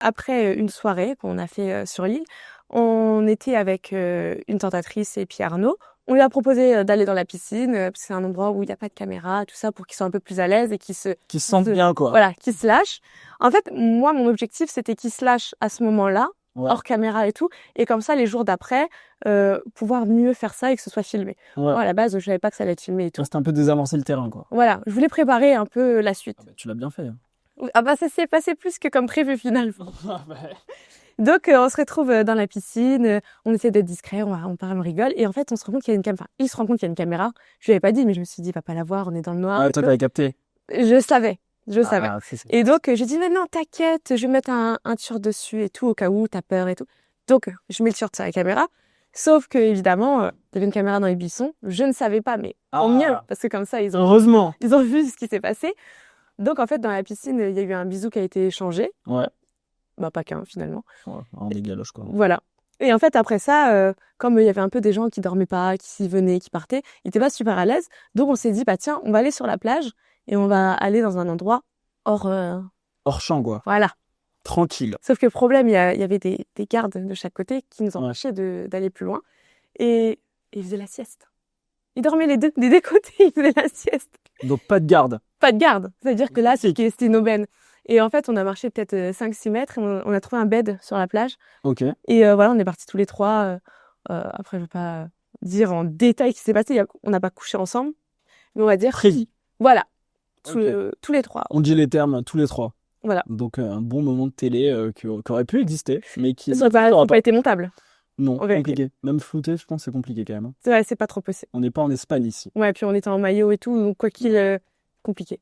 après une soirée qu'on a fait sur l'île, on était avec une tentatrice et puis Arnaud. On lui a proposé d'aller dans la piscine, parce que c'est un endroit où il n'y a pas de caméra, tout ça, pour qu'ils soient un peu plus à l'aise et Qui se sentent bien, quoi. Voilà, qu'ils se lâchent. En fait, moi, mon objectif, c'était qu'ils se lâchent à ce moment-là, hors caméra et tout, et comme ça, les jours d'après, pouvoir mieux faire ça et que ce soit filmé. Moi, à la base, je savais pas que ça allait être filmé et tout. C'était un peu désamorcer le terrain, quoi. Voilà, je voulais préparer un peu la suite. Tu l'as bien fait. Ah bah ça s'est passé plus que comme prévu finalement. Donc on se retrouve dans la piscine, on essaie d'être discret, on parle, on rigole, et en fait on se rend compte qu'il y a une caméra. Il se rend compte qu'il y a une caméra. Je lui avais pas dit, mais je me suis dit, il va pas la voir, on est dans le noir. Ah, toi t'avais capté. Je savais. Ah, Et donc j'ai dit, mais non, t'inquiète, je vais mettre un t-shirt dessus et tout, au cas où t'as peur et tout. Donc je mets le t-shirt sur la caméra. Sauf que évidemment, il y avait une caméra dans les buissons. Je ne savais pas, mais tant mieux, parce que comme ça, heureusement, ils ont vu ce qui s'est passé. Donc en fait, dans la piscine, il y a eu un bisou qui a été échangé. Ouais. Bah pas qu'un finalement. Ouais, un des galoches, quoi. Voilà. Et en fait, après ça, comme il y avait un peu des gens qui dormaient pas, qui s'y venaient, qui partaient, ils étaient pas super à l'aise. Donc on s'est dit, bah tiens, on va aller sur la plage et on va aller dans un endroit hors champ, quoi. Voilà. Tranquille. Sauf que problème, il y avait des gardes de chaque côté qui nous empêchaient d'aller plus loin. Et ils faisaient la sieste. Ils dormaient des deux côtés, ils faisaient la sieste. Donc pas de garde. Pas de garde. C'est-à-dire que là, c'était une aubaine. Et en fait, on a marché peut-être 5-6 mètres et on a trouvé un bed sur la plage. Ok. Et voilà, on est partis tous les trois. Après, je vais pas dire en détail ce qui s'est passé. On n'a pas couché ensemble. Mais on va dire... Prévu. Voilà. Tous les trois. On dit les termes tous les trois. Voilà. Donc un bon moment de télé qui aurait pu exister, mais qui ça n'aurait pas été montable. Non, compliqué. Même flouté, je pense que c'est compliqué quand même. C'est vrai, c'est pas trop possible. On n'est pas en Espagne ici. Ouais, puis on était en maillot et tout, donc quoi qu'il... compliqué.